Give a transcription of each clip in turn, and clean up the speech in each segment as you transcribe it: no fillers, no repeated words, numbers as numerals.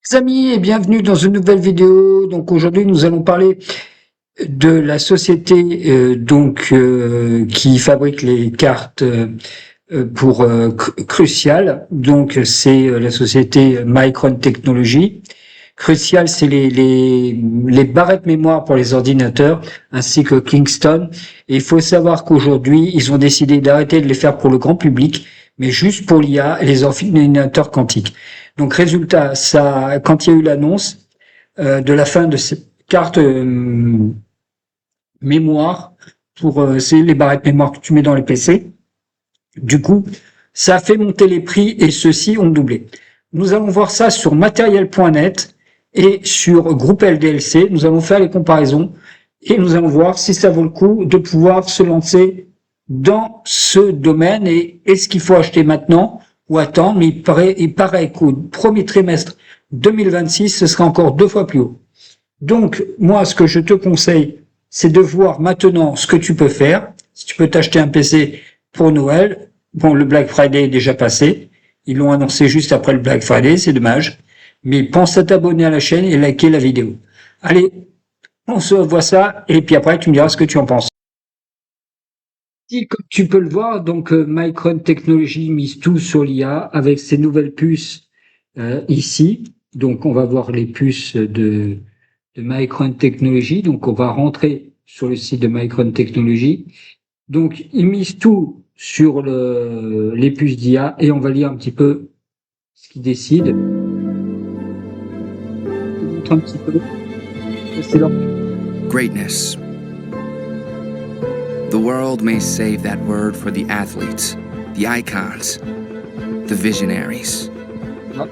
Les amis, et bienvenue dans une nouvelle vidéo. Donc aujourd'hui, nous allons parler de la société qui fabrique les cartes pour Crucial. Donc c'est la société Micron Technology. Crucial, c'est les barrettes mémoire pour les ordinateurs, ainsi que Kingston. Et il faut savoir qu'aujourd'hui, ils ont décidé d'arrêter de les faire pour le grand public, mais juste pour l'IA et les ordinateurs quantiques. Donc résultat, ça, quand il y a eu l'annonce de la fin de ces cartes mémoire pour c'est les barrettes mémoire que tu mets dans les PC, du coup, ça a fait monter les prix et ceux-ci ont doublé. Nous allons voir ça sur matériel.net et sur groupe LDLC. Nous allons faire les comparaisons et nous allons voir si ça vaut le coup de pouvoir se lancer dans ce domaine et est-ce qu'il faut acheter maintenant ou attendre. Mais il paraît qu'au premier trimestre 2026, ce sera encore 2 fois plus haut. Donc, moi, ce que je te conseille, c'est de voir maintenant ce que tu peux faire. Si tu peux t'acheter un PC pour Noël, bon, le Black Friday est déjà passé. Ils l'ont annoncé juste après le Black Friday, c'est dommage. Mais pense à t'abonner à la chaîne et liker la vidéo. Allez, on se voit ça, et puis après, tu me diras ce que tu en penses. Comme tu peux le voir, donc Micron Technology mise tout sur l'IA avec ses nouvelles puces ici. Donc, on va voir les puces de Micron Technology. Donc, on va rentrer sur le site de Micron Technology. Donc, ils misent tout sur les puces d'IA et on va lire un petit peu ce qu'ils décident. Je te montre un petit peu. C'est leur... Greatness. The world may save that word for the athletes, the icons, the visionaries.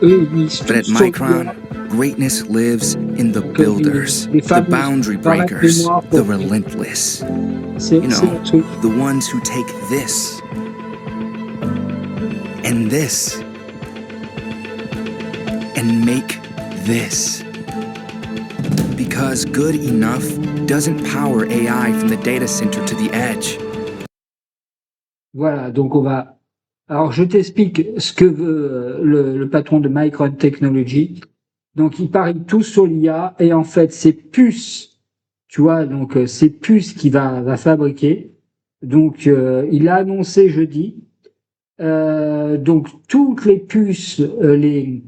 Eux, ils misent But at tout sur Micron, l'IA. greatness lives in the builders, Les the fameuses boundary barrettes breakers, mémoire the pour- relentless. C'est You c'est know, le truc. the ones who take this and this and make this. Because good enough doesn't power AI from the data center to the edge. Voilà, donc on va. Alors, je t'explique ce que veut le patron de Micron Technology. Donc, il parie tout sur l'IA et en fait, c'est puces, tu vois, donc c'est puces qu'il va fabriquer. Donc, il a annoncé jeudi. Donc, toutes les puces, en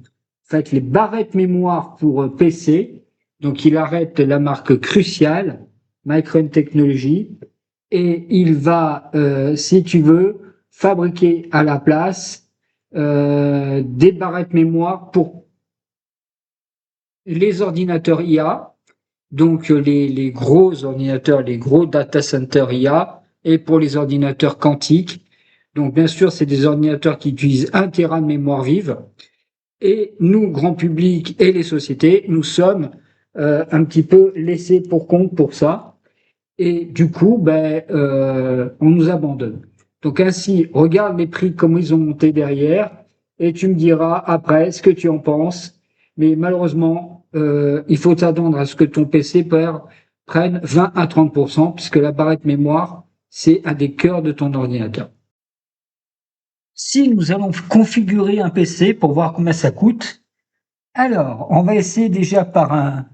fait, les barrettes mémoire pour PC. Donc, il arrête la marque Crucial, Micron Technology, et il va, si tu veux, fabriquer à la place des barrettes mémoire pour les ordinateurs IA, donc les gros ordinateurs, les gros data centers IA, et pour les ordinateurs quantiques. Donc bien sûr, c'est des ordinateurs qui utilisent 1 Tera de mémoire vive. Et nous, grand public et les sociétés, nous sommes un petit peu laissés pour compte pour ça. Et du coup, on nous abandonne. Donc ainsi, regarde les prix, comment ils ont monté derrière, et tu me diras après ce que tu en penses. Mais malheureusement, il faut t'attendre à ce que ton PC prenne 20 à 30%, puisque la barrette mémoire, c'est un des cœurs de ton ordinateur. Si nous allons configurer un PC pour voir combien ça coûte, alors on va essayer déjà par un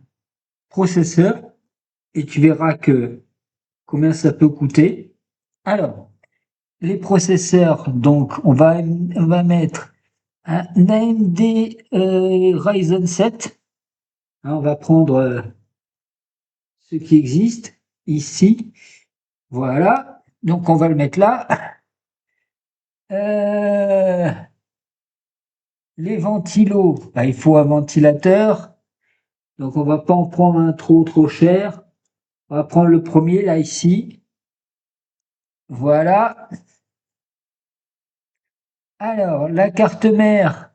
processeur, et tu verras que combien ça peut coûter. Alors, les processeurs, donc, on va mettre un AMD Ryzen 7. Hein, on va prendre ce qui existe ici. Voilà. Donc, on va le mettre là. Euh, les ventilos, il faut un ventilateur. Donc, on va pas en prendre un trop cher. On va prendre le premier, là, ici. Voilà. Alors, la carte mère,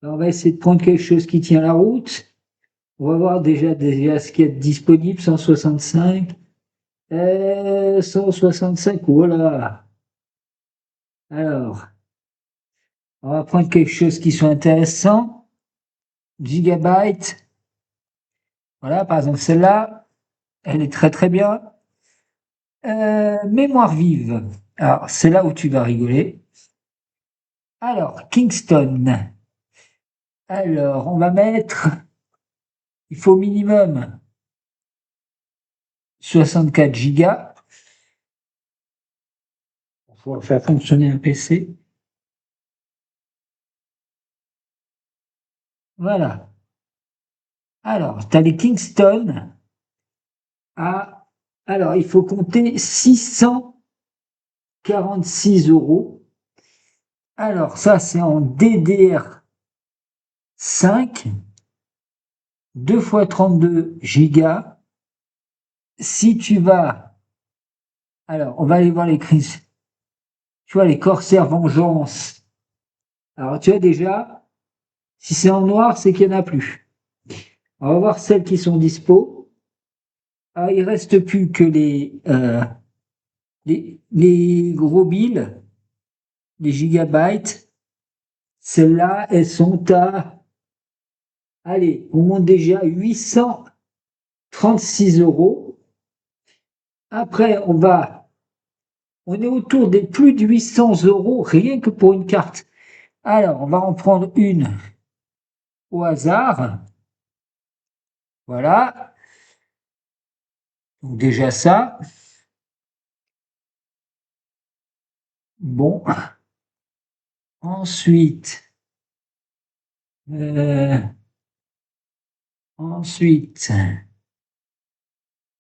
on va essayer de prendre quelque chose qui tient la route. On va voir déjà ce qu'il y a de disponible, 165. 165, voilà. Alors, on va prendre quelque chose qui soit intéressant. Gigabyte. Voilà, par exemple, celle-là, elle est très bien. Mémoire vive. Alors, c'est là où tu vas rigoler. Alors, Kingston. Alors, on va mettre, il faut minimum 64 gigas pour faire fonctionner un PC. Voilà. Alors, tu as les Kingston. Alors, il faut compter 646 €. Alors, ça, c'est en DDR5, 2 fois 32 gigas. Si tu vas, alors, on va aller voir les crises. Tu vois, les Corsair Vengeance. Alors, tu as déjà, si c'est en noir, c'est qu'il n'y en a plus. On va voir celles qui sont dispo. Ah, il reste plus que les gros billes, les gigabytes. Celles-là, elles sont à, allez, on monte déjà à 836 €. Après, on est autour des plus de 800 € rien que pour une carte. Alors, on va en prendre une au hasard. Voilà. Donc déjà ça. Bon. Ensuite, euh, ensuite,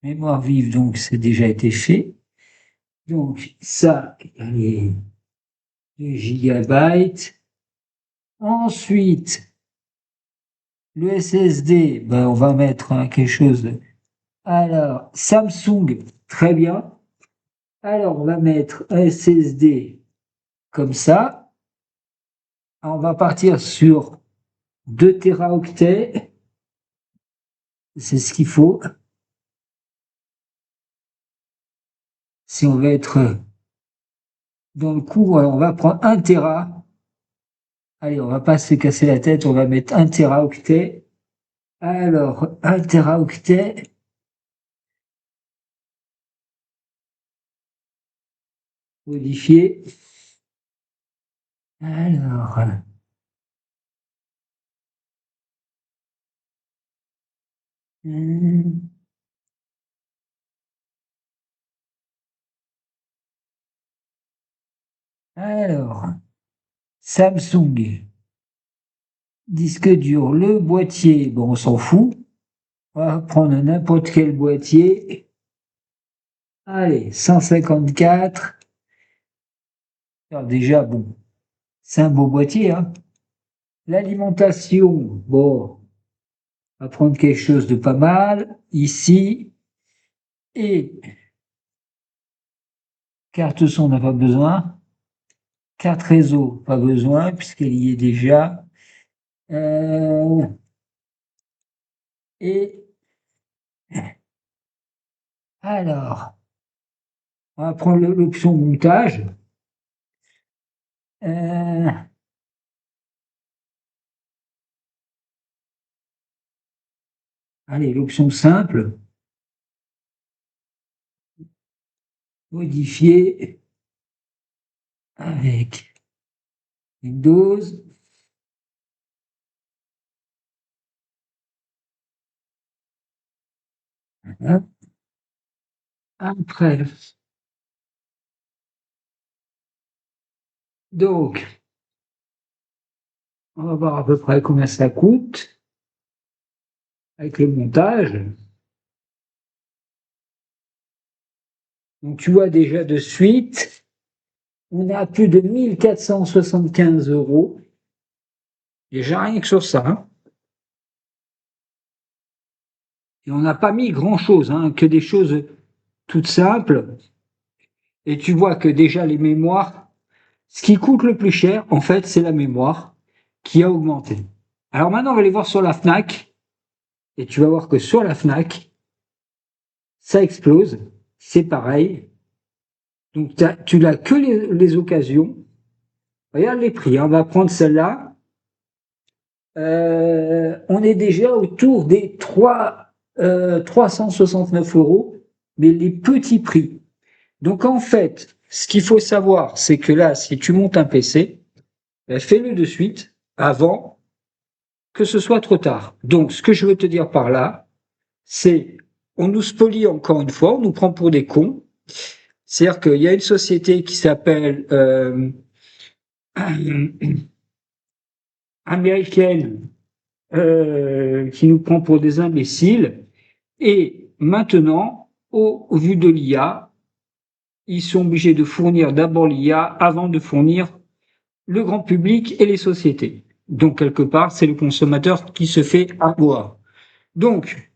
mémoire vive, donc c'est déjà été fait. Donc ça, les gigabytes. Ensuite, le SSD, ben, on va mettre quelque chose de... Alors, Samsung, très bien. Alors, on va mettre un SSD comme ça. On va partir sur 2 téraoctets. C'est ce qu'il faut. Si on veut être dans le coup, on va prendre 1 téra. Allez, on va pas se casser la tête, on va mettre 1 téraoctet. Alors, 1 téraoctet. Modifier. Alors, alors, Samsung, disque dur, le boîtier, bon, on s'en fout. On va prendre n'importe quel boîtier. Allez, 154. Alors déjà, bon, c'est un beau boîtier, hein. L'alimentation, bon, on va prendre quelque chose de pas mal, ici. Et carte son, on n'a pas besoin. Carte réseau, pas besoin, puisqu'elle y est déjà. Et alors, on va prendre l'option montage. Allez, l'option simple. Modifier avec Windows. Voilà. Après, donc, on va voir à peu près combien ça coûte avec le montage. Donc, tu vois déjà de suite, on est à plus de 1475 €. Déjà rien que sur ça, hein. Et on n'a pas mis grand-chose, hein, que des choses toutes simples. Et tu vois que déjà les mémoires, ce qui coûte le plus cher, en fait, c'est la mémoire qui a augmenté. Alors maintenant, on va aller voir sur la Fnac. Et tu vas voir que sur la Fnac, ça explose. C'est pareil. Donc tu n'as que les occasions. Regarde les prix, hein. On va prendre celle-là. On est déjà autour des 369 €, mais les petits prix. Donc en fait, ce qu'il faut savoir, c'est que là, si tu montes un PC, ben, fais-le de suite, avant, que ce soit trop tard. Donc, ce que je veux te dire par là, c'est, on nous spolie encore une fois, on nous prend pour des cons. C'est-à-dire qu'il y a une société qui s'appelle américaine qui nous prend pour des imbéciles. Et maintenant, au vu de l'IA, ils sont obligés de fournir d'abord l'IA avant de fournir le grand public et les sociétés. Donc, quelque part, c'est le consommateur qui se fait avoir. Donc,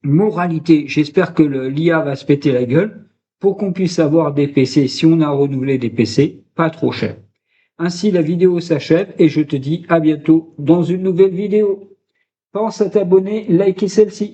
moralité, j'espère que l'IA va se péter la gueule pour qu'on puisse avoir des PC, si on a renouvelé des PC, pas trop cher. Ainsi, la vidéo s'achève et je te dis à bientôt dans une nouvelle vidéo. Pense à t'abonner, liker celle-ci.